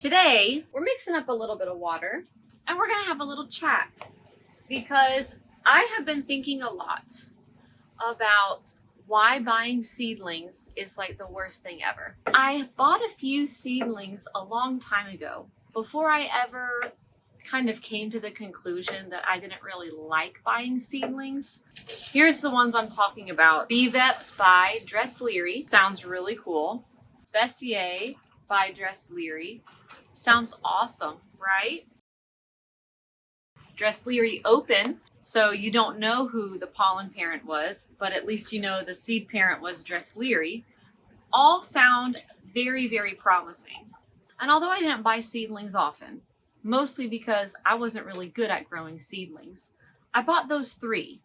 Today, we're mixing up a little bit of water and we're going to have a little chat because I have been thinking a lot about why buying seedlings is like the worst thing ever. I bought a few seedlings a long time ago before I ever kind of came to the conclusion that I didn't really like buying seedlings. Here's the ones I'm talking about. Bevep by Dress Leary. Sounds really cool. Bessier by Dress Leary. Sounds awesome, right? Dress Leary Open, so you don't know who the pollen parent was, but at least you know the seed parent was Dress Leary. All sound very, very promising. And although I didn't buy seedlings often, mostly because I wasn't really good at growing seedlings, I bought those three.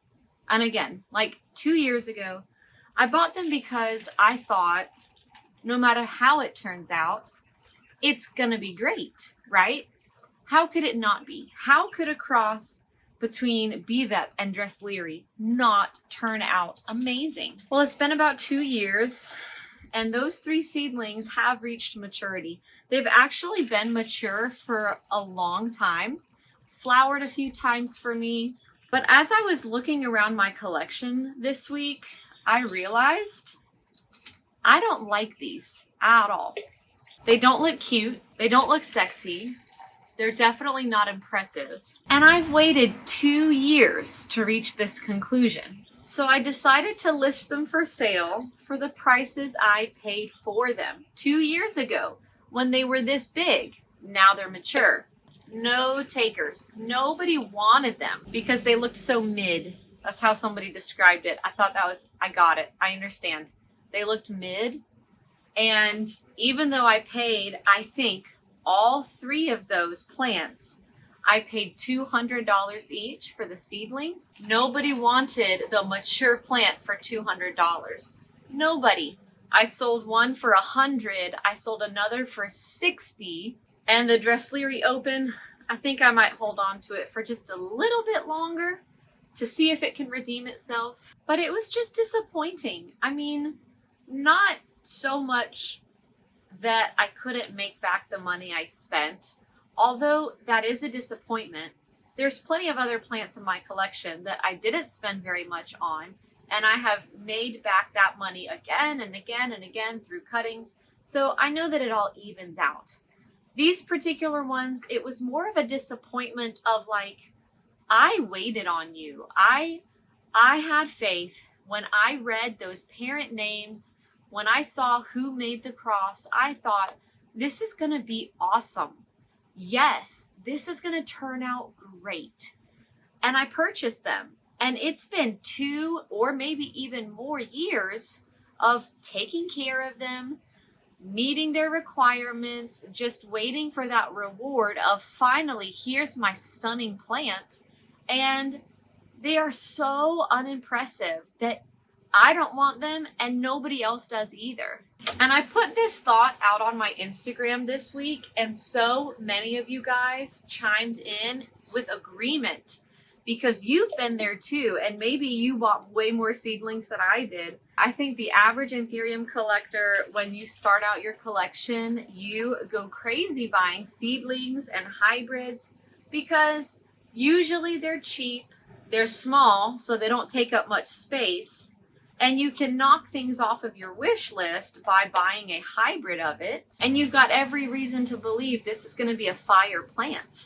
And again, like 2 years ago, I bought them because I thought no matter how it turns out, it's gonna be great, right? How could it not be? How could a cross between Bevep and Dress Leary not turn out amazing? Well, it's been about 2 years and those three seedlings have reached maturity. They've actually been mature for a long time, flowered a few times for me. But as I was looking around my collection this week, I realized I don't like these at all. They don't look cute. They don't look sexy. They're definitely not impressive. And I've waited 2 years to reach this conclusion. So I decided to list them for sale for the prices I paid for them 2 years ago when they were this big. Now they're mature. No takers. Nobody wanted them because they looked so mid. That's how somebody described it. I thought I got it. I understand. They looked mid. And even though I paid, I think, all three of those plants, I paid $200 each for the seedlings. Nobody wanted the mature plant for $200. Nobody. I sold one for $100. I sold another for $60. And the Dress Leary Open, I think I might hold on to it for just a little bit longer to see if it can redeem itself. But it was just disappointing. I mean, not so much that I couldn't make back the money I spent, although that is a disappointment. There's plenty of other plants in my collection that I didn't spend very much on, and I have made back that money again and again and again through cuttings, so I know that it all evens out. These particular ones, it was more of a disappointment of like, I waited on you. I had faith when I read those parent names. When I saw who made the cross, I thought, this is going to be awesome. Yes, this is going to turn out great. And I purchased them. And it's been 2 or maybe even more years of taking care of them, meeting their requirements, just waiting for that reward of finally, here's my stunning plant. And they are so unimpressive that I don't want them and nobody else does either. And I put this thought out on my Instagram this week and so many of you guys chimed in with agreement because you've been there too and maybe you bought way more seedlings than I did. I think the average anthurium collector, when you start out your collection, you go crazy buying seedlings and hybrids because usually they're cheap, they're small, so they don't take up much space. And you can knock things off of your wish list by buying a hybrid of it. And you've got every reason to believe this is going to be a fire plant.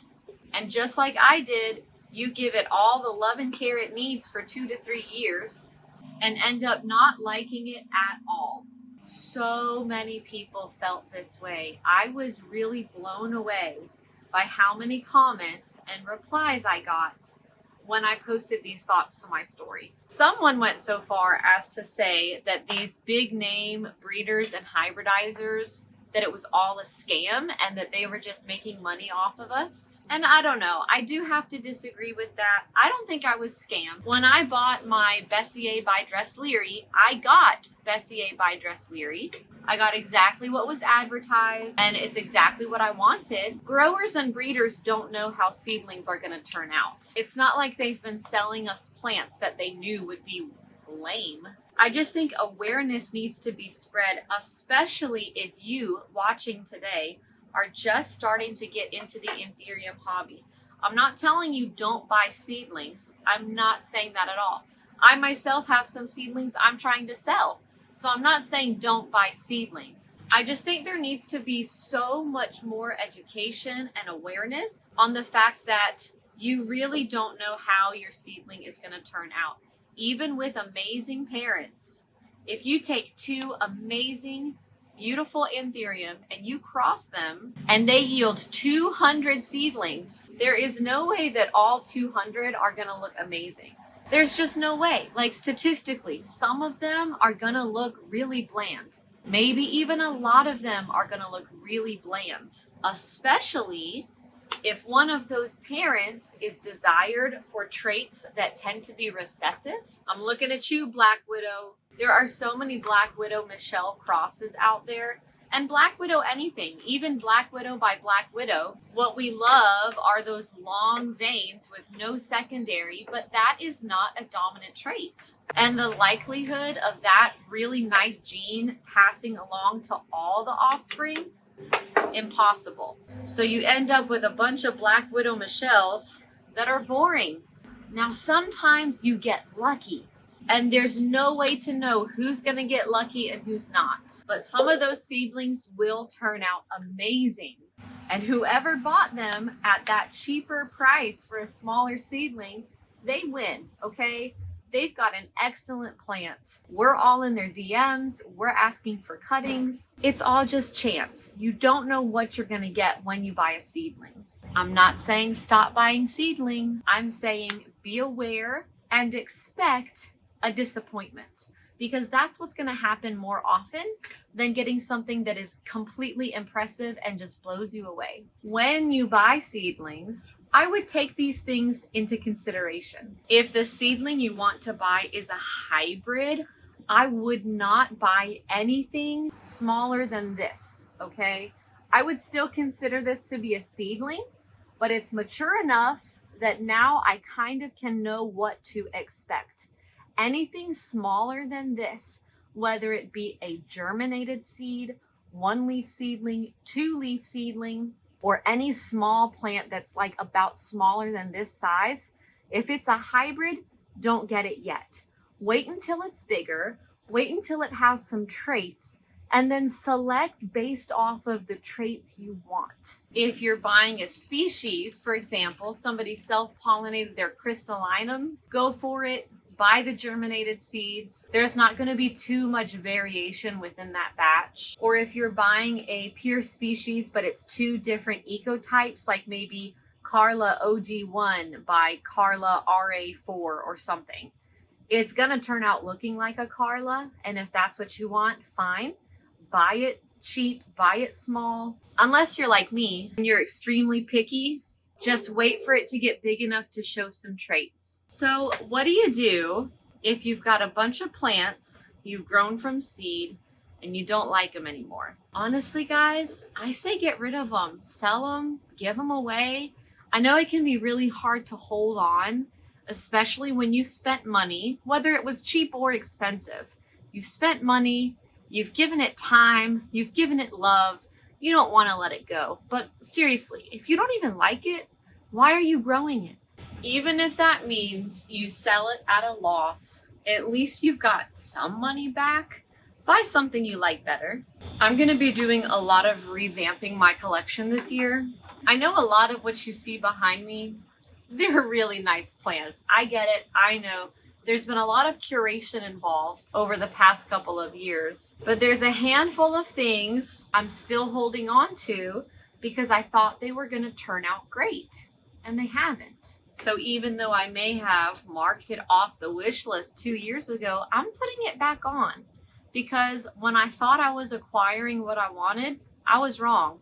And just like I did, you give it all the love and care it needs for 2 to 3 years and end up not liking it at all. So many people felt this way. I was really blown away by how many comments and replies I got when I posted these thoughts to my story. Someone went so far as to say that these big name breeders and hybridizers, that it was all a scam and that they were just making money off of us. And I don't know, I do have to disagree with that. I don't think I was scammed. When I bought my Bessier by Dress Leary, I got Bessier by Dress Leary. I got exactly what was advertised and it's exactly what I wanted. Growers and breeders don't know how seedlings are going to turn out. It's not like they've been selling us plants that they knew would be lame. I just think awareness needs to be spread, especially if you watching today are just starting to get into the anthurium hobby. I'm not telling you don't buy seedlings. I'm not saying that at all. I myself have some seedlings I'm trying to sell. So I'm not saying don't buy seedlings. I just think there needs to be so much more education and awareness on the fact that you really don't know how your seedling is going to turn out. Even with amazing parents, if you take two amazing, beautiful anthurium and you cross them and they yield 200 seedlings, there is no way that all 200 are going to look amazing. There's just no way. Like statistically, some of them are going to look really bland. Maybe even a lot of them are going to look really bland, especially if one of those parents is desired for traits that tend to be recessive. I'm looking at you, Black Widow. There are so many Black Widow Michelle crosses out there, and Black Widow anything, even Black Widow by Black Widow. What we love are those long veins with no secondary, but that is not a dominant trait. And the likelihood of that really nice gene passing along to all the offspring, impossible. So you end up with a bunch of Black Widow Michelles that are boring. Now, sometimes you get lucky, and there's no way to know who's going to get lucky and who's not. But some of those seedlings will turn out amazing. And whoever bought them at that cheaper price for a smaller seedling, they win, okay? They've got an excellent plant. We're all in their DMs. We're asking for cuttings. It's all just chance. You don't know what you're going to get when you buy a seedling. I'm not saying stop buying seedlings. I'm saying be aware and expect a disappointment, because that's what's going to happen more often than getting something that is completely impressive and just blows you away. When you buy seedlings, I would take these things into consideration. If the seedling you want to buy is a hybrid, I would not buy anything smaller than this, okay? I would still consider this to be a seedling, but it's mature enough that now I kind of can know what to expect. Anything smaller than this, whether it be a germinated seed, one-leaf seedling, two-leaf seedling, or any small plant that's like about smaller than this size, if it's a hybrid, don't get it yet. Wait until it's bigger, wait until it has some traits, and then select based off of the traits you want. If you're buying a species, for example, somebody self-pollinated their crystallinum, go for it. Buy the germinated seeds. There's not going to be too much variation within that batch. Or if you're buying a pure species, but it's two different ecotypes, like maybe Carla OG1 by Carla RA4 or something, it's going to turn out looking like a Carla. And if that's what you want, fine. Buy it cheap, buy it small. Unless you're like me and you're extremely picky, just wait for it to get big enough to show some traits. So what do you do if you've got a bunch of plants you've grown from seed and you don't like them anymore? Honestly, guys, I say get rid of them. Sell them, give them away. I know it can be really hard to hold on, especially when you've spent money, whether it was cheap or expensive. You've spent money, you've given it time, you've given it love. You don't want to let it go. But seriously, if you don't even like it, why are you growing it? Even if that means you sell it at a loss, at least you've got some money back. Buy something you like better. I'm going to be doing a lot of revamping my collection this year. I know a lot of what you see behind me, they're really nice plants. I get it. I know. There's been a lot of curation involved over the past couple of years, but there's a handful of things I'm still holding on to because I thought they were going to turn out great, and they haven't. So even though I may have marked it off the wish list 2 years ago, I'm putting it back on because when I thought I was acquiring what I wanted, I was wrong.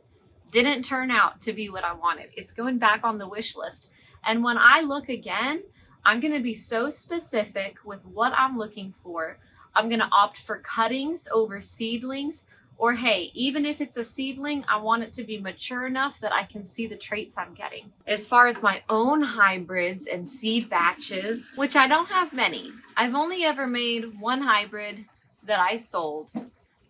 Didn't turn out to be what I wanted. It's going back on the wish list. And when I look again, I'm going to be so specific with what I'm looking for. I'm going to opt for cuttings over seedlings, or hey, even if it's a seedling, I want it to be mature enough that I can see the traits I'm getting. As far as my own hybrids and seed batches, which I don't have many. I've only ever made one hybrid that I sold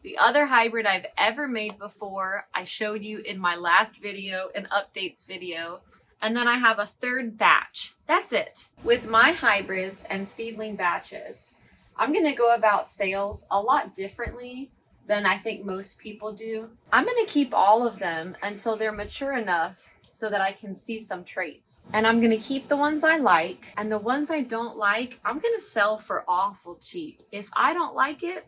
The other hybrid I've ever made before, I showed you in my last video, an updates video. And then I have a third batch. That's it. With my hybrids and seedling batches, I'm gonna go about sales a lot differently than I think most people do. I'm gonna keep all of them until they're mature enough so that I can see some traits. And I'm gonna keep the ones I like, and the ones I don't like, I'm gonna sell for awful cheap. If I don't like it,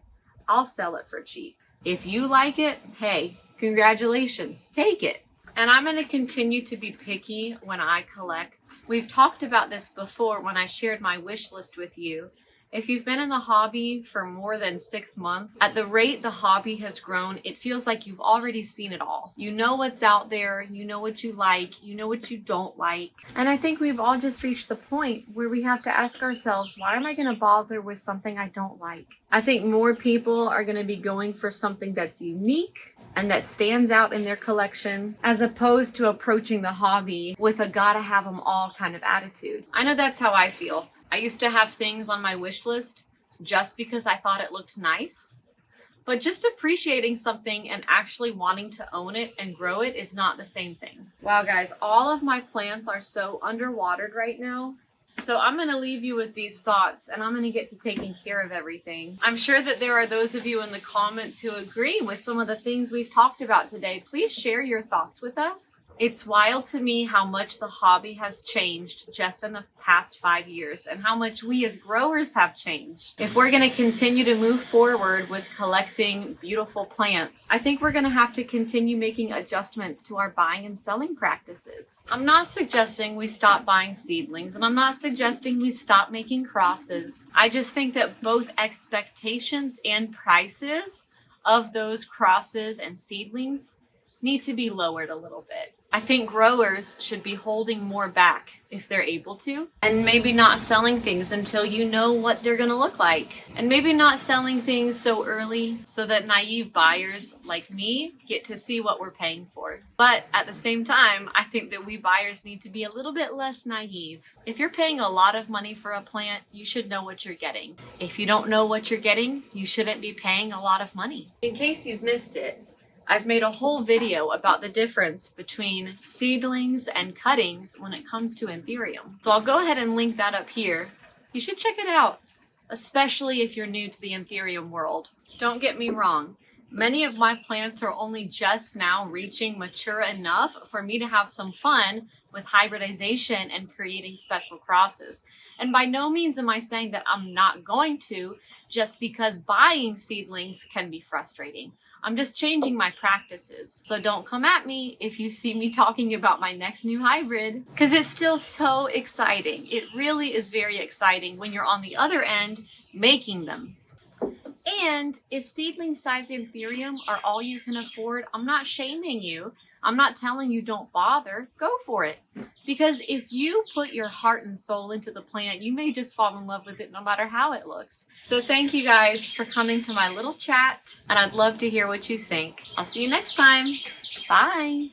I'll sell it for cheap. If you like it, hey, congratulations, take it. And I'm gonna continue to be picky when I collect. We've talked about this before when I shared my wish list with you. If you've been in the hobby for more than 6 months, at the rate the hobby has grown, it feels like you've already seen it all. You know what's out there, you know what you like, you know what you don't like. And I think we've all just reached the point where we have to ask ourselves, why am I gonna bother with something I don't like? I think more people are gonna be going for something that's unique and that stands out in their collection, as opposed to approaching the hobby with a gotta have them all kind of attitude. I know that's how I feel. I used to have things on my wish list just because I thought it looked nice, but just appreciating something and actually wanting to own it and grow it is not the same thing. Wow guys, all of my plants are so underwatered right now. So I'm gonna leave you with these thoughts, and I'm gonna get to taking care of everything. I'm sure that there are those of you in the comments who agree with some of the things we've talked about today. Please share your thoughts with us. It's wild to me how much the hobby has changed just in the past 5 years, and how much we as growers have changed. If we're gonna continue to move forward with collecting beautiful plants, I think we're gonna have to continue making adjustments to our buying and selling practices. I'm not suggesting we stop buying seedlings, and I'm not suggesting we stop making crosses. I just think that both expectations and prices of those crosses and seedlings need to be lowered a little bit. I think growers should be holding more back if they're able to, and maybe not selling things until you know what they're gonna look like, and maybe not selling things so early so that naive buyers like me get to see what we're paying for. But at the same time, I think that we buyers need to be a little bit less naive. If you're paying a lot of money for a plant, you should know what you're getting. If you don't know what you're getting, you shouldn't be paying a lot of money. In case you've missed it, I've made a whole video about the difference between seedlings and cuttings when it comes to anthurium. So I'll go ahead and link that up here. You should check it out, especially if you're new to the anthurium world. Don't get me wrong, many of my plants are only just now reaching mature enough for me to have some fun with hybridization and creating special crosses. And by no means am I saying that I'm not going to, just because buying seedlings can be frustrating. I'm just changing my practices. So don't come at me if you see me talking about my next new hybrid, because it's still so exciting. It really is very exciting when you're on the other end making them. And if seedling size anthurium are all you can afford, I'm not shaming you. I'm not telling you don't bother. Go for it. Because if you put your heart and soul into the plant, you may just fall in love with it no matter how it looks. So thank you guys for coming to my little chat, and I'd love to hear what you think. I'll see you next time. Bye.